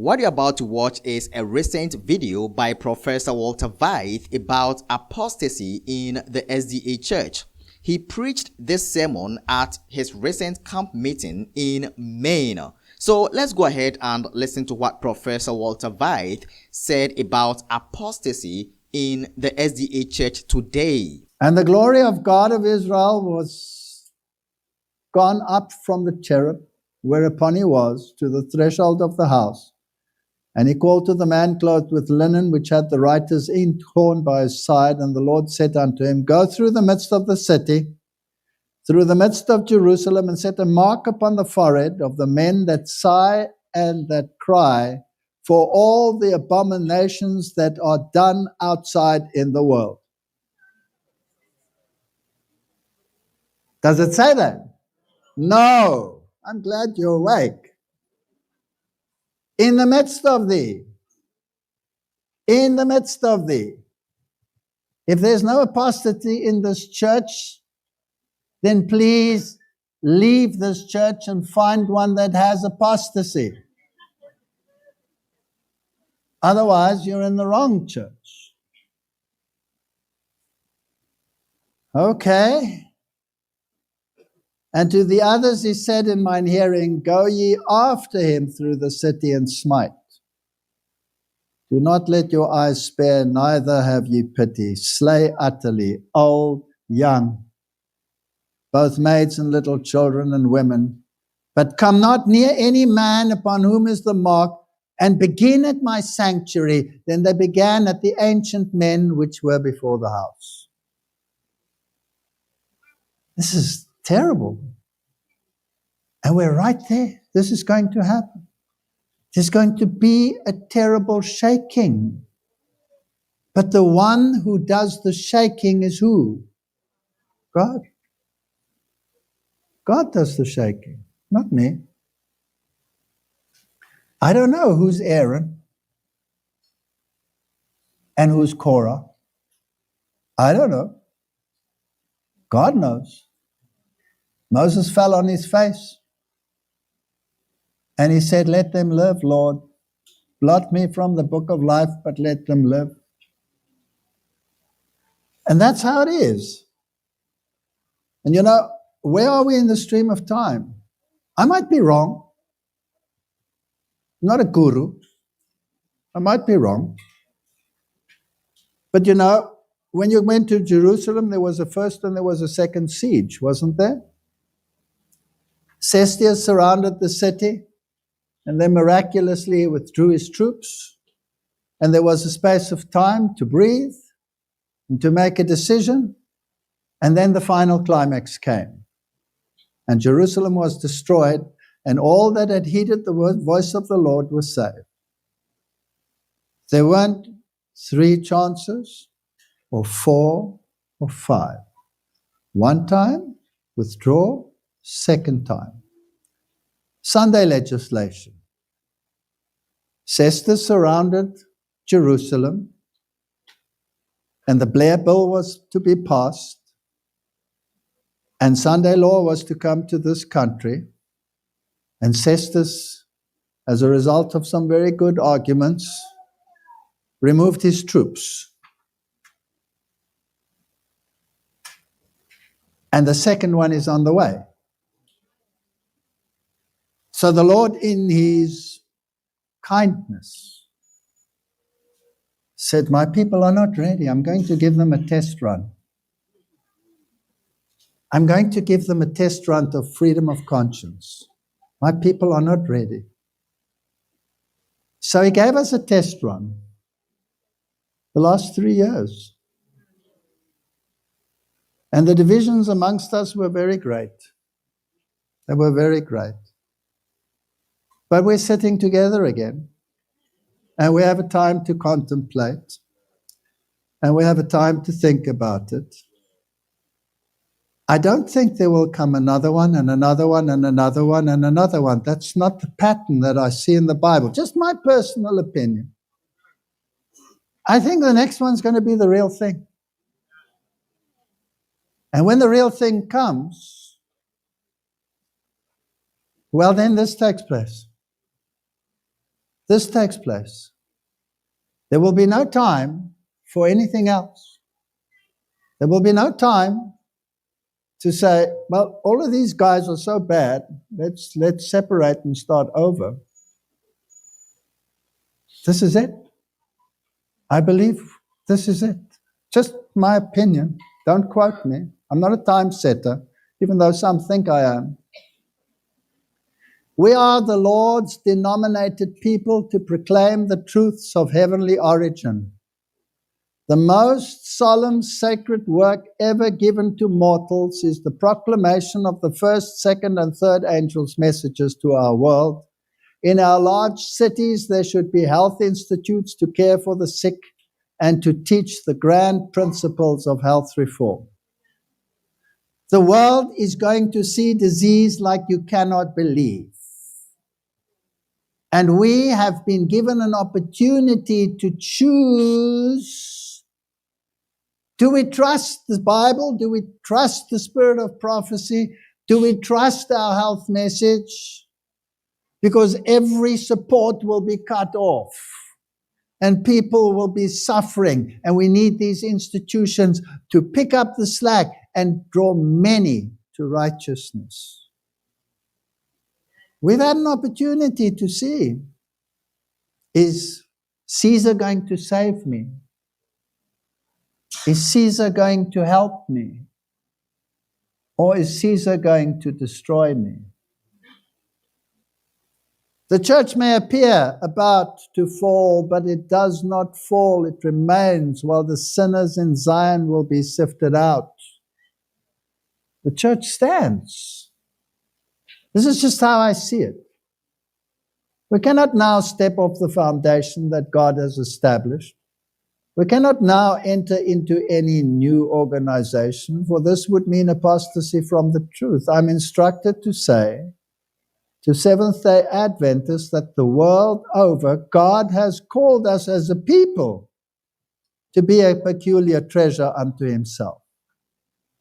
What you're about to watch is a recent video by Professor Walter Veith about apostasy in the SDA Church. He preached this sermon at his recent camp meeting in Maine. So let's go ahead and listen to what Professor Walter Veith said about apostasy in the SDA Church today. And the glory of God of Israel was gone up from the cherub, whereupon he was, to the threshold of the house. And he called to the man clothed with linen, which had the writer's inkhorn by his side. And the Lord said unto him, Go through the midst of the city, through the midst of Jerusalem, and set a mark upon the forehead of the men that sigh and that cry for all the abominations that are done outside in the world. Does it say that? No. I'm glad you're awake. In the midst of thee. In the midst of thee. If there's no apostasy in this church, then please leave this church and find one that has apostasy. Otherwise, you're in the wrong church. Okay. And to the others he said in mine hearing, Go ye after him through the city and smite. Do not let your eyes spare, neither have ye pity. Slay utterly, old, young, both maids and little children and women. But come not near any man upon whom is the mark, and begin at my sanctuary. Then they began at the ancient men which were before the house. This is terrible. And we're right there. This is going to happen. There's going to be a terrible shaking. But the one who does the shaking is who? God. God does the shaking, not me. I don't know who's Aaron and who's Korah. I don't know. God knows. Moses fell on his face. And he said, Let them live, Lord. Blot me from the book of life, but let them live. And that's how it is. And you know, where are we in the stream of time? I might be wrong. I'm not a guru. I might be wrong. But you know, when you went to Jerusalem, there was a first and there was a second siege, wasn't there? Cestius surrounded the city, and then miraculously withdrew his troops. And there was a space of time to breathe and to make a decision. And then the final climax came. And Jerusalem was destroyed, and all that had heeded the voice of the Lord was saved. There weren't 3 chances, or 4, or 5. One time, withdraw. Second time. Sunday legislation. Cestius surrounded Jerusalem, and the Blair Bill was to be passed, and Sunday law was to come to this country, and Cestius, as a result of some very good arguments, removed his troops. And the second one is on the way. So the Lord, in his kindness, said, My people are not ready. I'm going to give them a test run. I'm going to give them a test run of freedom of conscience. My people are not ready. So he gave us a test run the last 3 years. And the divisions amongst us were very great. They were very great. But we're sitting together again, and we have a time to contemplate, and we have a time to think about it. I don't think there will come another one, and another one, and another one, and another one. That's not the pattern that I see in the Bible. Just my personal opinion. I think the next one's going to be the real thing. And when the real thing comes, well, then this takes place. this takes place. There will be no time for anything else. There will be no time to say, well, all of these guys are so bad, let's separate and start over. This is it. I believe this is it. Just my opinion. Don't quote me. I'm not a time setter, even though some think I am. We are the Lord's denominated people to proclaim the truths of heavenly origin. The most solemn sacred work ever given to mortals is the proclamation of the first, second, and third angels' messages to our world. In our large cities, there should be health institutes to care for the sick and to teach the grand principles of health reform. The world is going to see disease like you cannot believe. And we have been given an opportunity to choose. Do we trust the Bible? Do we trust the spirit of prophecy? Do we trust our health message? Because every support will be cut off and people will be suffering. And we need these institutions to pick up the slack and draw many to righteousness. We've had an opportunity to see, is Caesar going to save me? Is Caesar going to help me? Or is Caesar going to destroy me? The church may appear about to fall, but it does not fall. It remains while the sinners in Zion will be sifted out. The church stands. This is just how I see it. We cannot now step off the foundation that God has established. We cannot now enter into any new organization, for this would mean apostasy from the truth. I'm instructed to say to Seventh-day Adventists that the world over, God has called us as a people to be a peculiar treasure unto himself.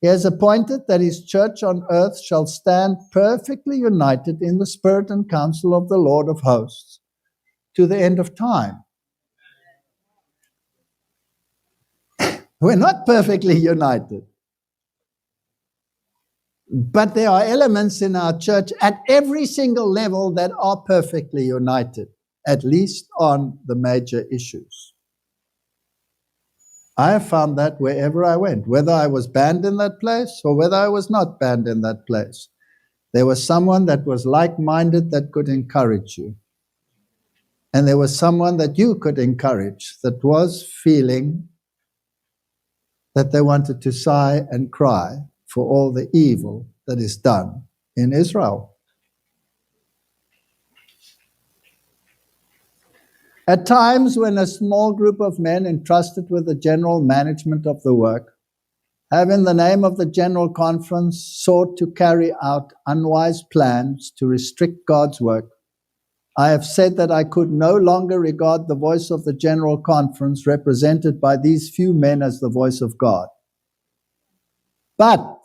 He has appointed that his church on earth shall stand perfectly united in the spirit and counsel of the Lord of hosts to the end of time. We're not perfectly united. But there are elements in our church at every single level that are perfectly united, at least on the major issues. I have found that wherever I went, whether I was banned in that place or whether I was not banned in that place, there was someone that was like-minded that could encourage you. And there was someone that you could encourage that was feeling that they wanted to sigh and cry for all the evil that is done in Israel. At times when a small group of men entrusted with the general management of the work have in the name of the General Conference sought to carry out unwise plans to restrict God's work, I have said that I could no longer regard the voice of the General Conference represented by these few men as the voice of God. But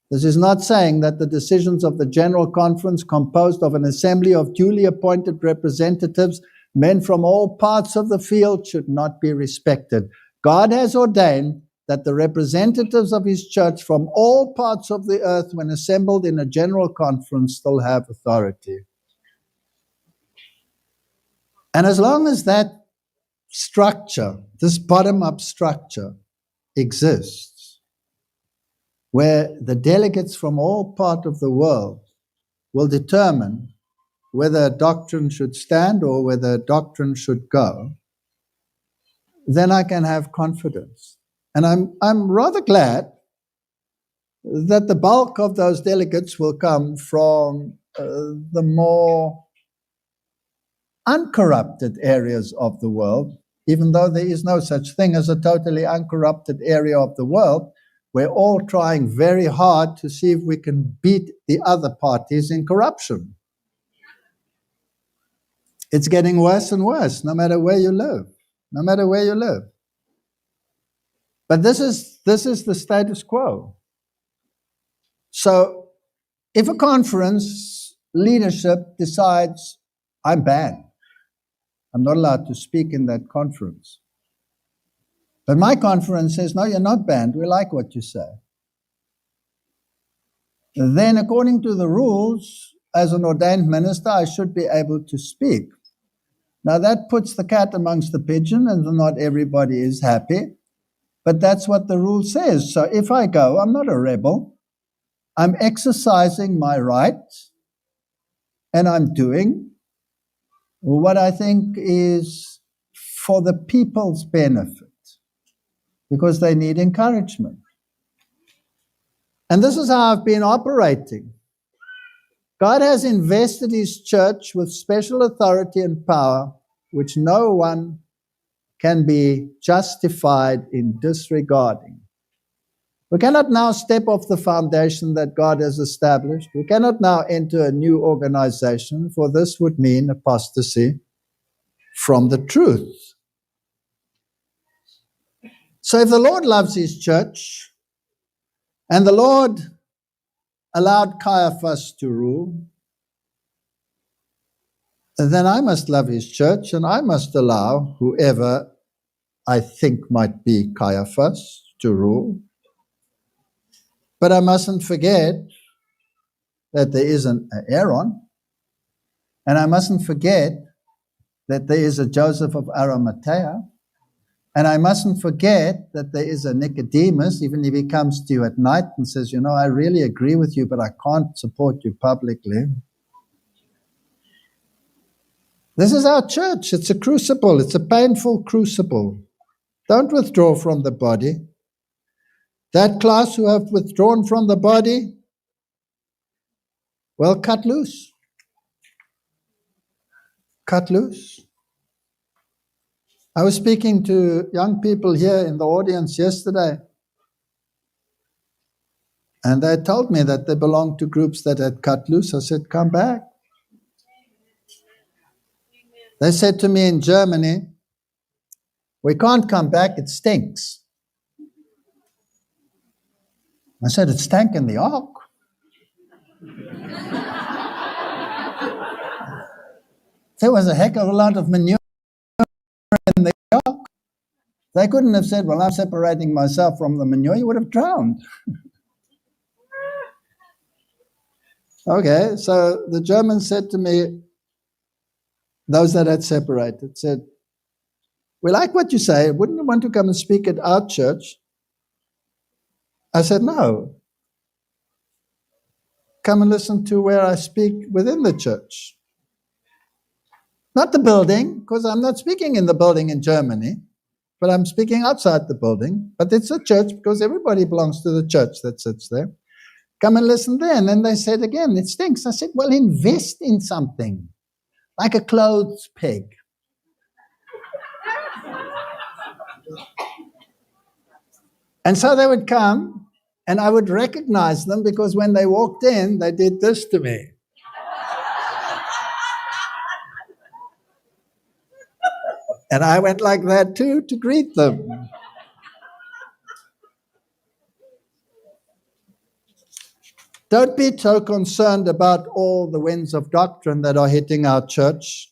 this is not saying that the decisions of the General Conference, composed of an assembly of duly appointed representatives, men from all parts of the field, should not be respected. God has ordained that the representatives of his church from all parts of the earth, when assembled in a General Conference, still have authority. And as long as that structure, this bottom-up structure, exists, where the delegates from all parts of the world will determine whether a doctrine should stand or whether a doctrine should go, then I can have confidence. And I'm rather glad that the bulk of those delegates will come from the more uncorrupted areas of the world, even though there is no such thing as a totally uncorrupted area of the world. We're all trying very hard to see if we can beat the other parties in corruption. It's getting worse and worse, no matter where you live. No matter where you live. But this is the status quo. So if a conference leadership decides I'm banned. I'm not allowed to speak in that conference. But my conference says, no, you're not banned. We like what you say. Then, according to the rules, as an ordained minister, I should be able to speak. Now, that puts the cat amongst the pigeon, and not everybody is happy. But that's what the rule says. So if I go, I'm not a rebel. I'm exercising my right, and I'm doing what I think is for the people's benefit, because they need encouragement. And this is how I've been operating. God has invested His church with special authority and power, which no one can be justified in disregarding. We cannot now step off the foundation that God has established. We cannot now enter a new organization, for this would mean apostasy from the truth. So if the Lord loves His church, and the Lord allowed Caiaphas to rule, then I must love His church, and I must allow whoever I think might be Caiaphas to rule. But I mustn't forget that there is an Aaron, and I mustn't forget that there is a Joseph of Arimathea, and I mustn't forget that there is a Nicodemus, even if he comes to you at night and says, I really agree with you, but I can't support you publicly. This is our church. It's a crucible. It's a painful crucible. Don't withdraw from the body. That class who have withdrawn from the body, well, cut loose. Cut loose. I was speaking to young people here in the audience yesterday, and they told me that they belonged to groups that had cut loose. I said, come back. They said to me in Germany, we can't come back, it stinks. I said, it stank in the ark. There was a heck of a lot of manure in the ark. They couldn't have said, well, I'm separating myself from the manure. You would have drowned. Okay, so the Germans said to me, those that had separated, said, we like what you say. Wouldn't you want to come and speak at our church? I said, no. Come and listen to where I speak within the church. Not the building, because I'm not speaking in the building in Germany, but I'm speaking outside the building. But it's a church because everybody belongs to the church that sits there. Come and listen there. And then they said again, it stinks. I said, well, invest in something, like a clothes peg. And so they would come, and I would recognize them because when they walked in, they did this to me. And I went like that too to greet them. Don't be so concerned about all the winds of doctrine that are hitting our church.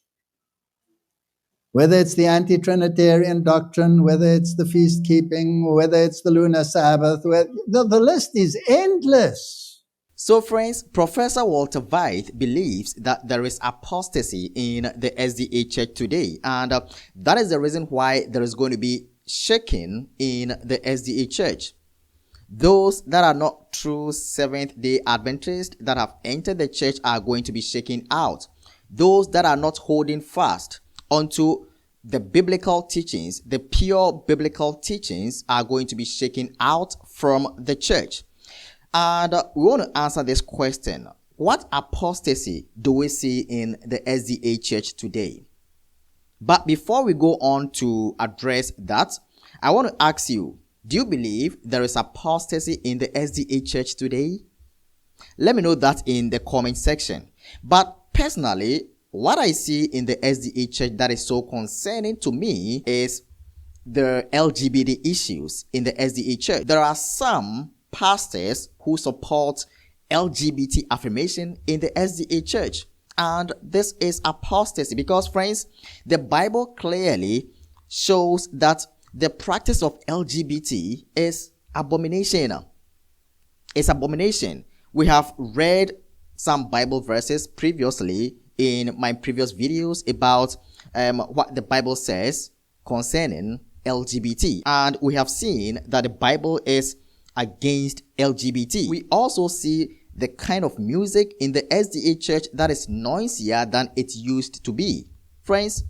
Whether it's the anti-Trinitarian doctrine, whether it's the feast keeping, whether it's the lunar Sabbath, the list is endless. So friends, Professor Walter Veith believes that there is apostasy in the SDA church today, and that is the reason why there is going to be shaking in the SDA church. Those that are not true Seventh-day Adventists that have entered the church are going to be shaken out. Those that are not holding fast onto the biblical teachings, the pure biblical teachings, are going to be shaken out from the church. And we want to answer this question. What apostasy do we see in the SDA church today? But before we go on to address that, I want to ask you, do you believe there is apostasy in the SDA church today? Let me know that in the comment section. But personally, what I see in the SDA church that is so concerning to me is the LGBT issues in the SDA church. There are some pastors who support LGBT affirmation in the SDA church. And this is apostasy because, friends, the Bible clearly shows that the practice of LGBT is abomination. It's abomination. We have read some Bible verses previously in my previous videos about what the Bible says concerning LGBT. And we have seen that the Bible is against LGBT. We also see the kind of music in the SDA church that is noisier than it used to be. Friends,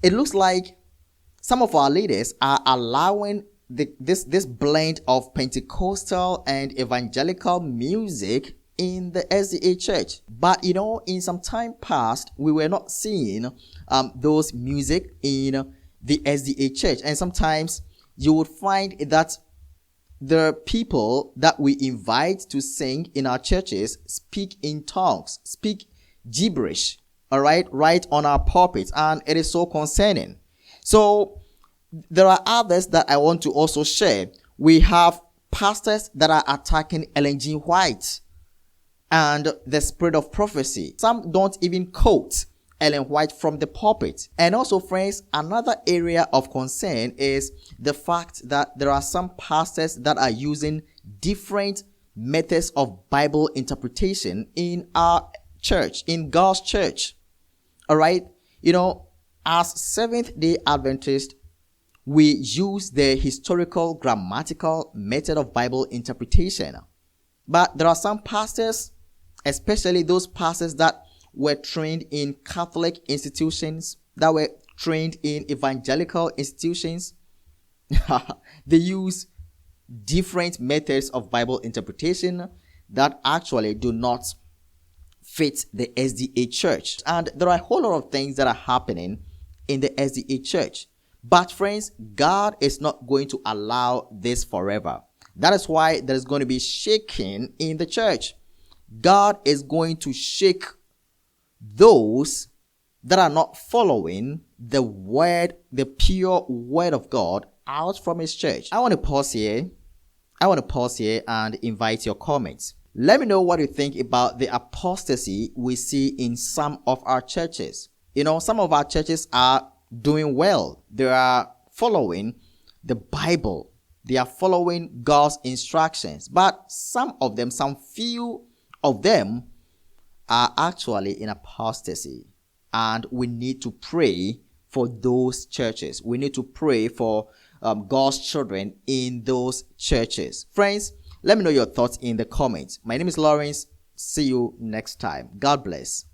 it looks like some of our leaders are allowing this blend of Pentecostal and evangelical music in the SDA church. But in some time past, we were not seeing those music in the SDA church. And sometimes you would find that the people that we invite to sing in our churches speak in tongues, speak gibberish, all right on our pulpits, and it is so concerning. So there are others that I want to also share. We have pastors that are attacking Ellen G. White and the spirit of prophecy. Some don't even quote Ellen White from the pulpit. And also, friends, another area of concern is the fact that there are some pastors that are using different methods of Bible interpretation in our church, in God's church. All right? As Seventh-day Adventists, we use the historical grammatical method of Bible interpretation. But there are some pastors, especially those pastors that were trained in Catholic institutions, that were trained in evangelical institutions. They use different methods of Bible interpretation that actually do not fit the SDA church. And there are a whole lot of things that are happening in the SDA church. But friends, God is not going to allow this forever. That is why there is going to be shaking in the church. God is going to shake those that are not following the word, the pure word of God out from his church. I want to pause here and invite your comments. Let me know what you think about the apostasy we see in some of our churches. Some of our churches are doing well. They are following the Bible. They are following God's instructions. But some few of them are actually in apostasy. And we need to pray for those churches. We need to pray for God's children in those churches. Friends, let me know your thoughts in the comments. My name is Lawrence. See you next time. God bless.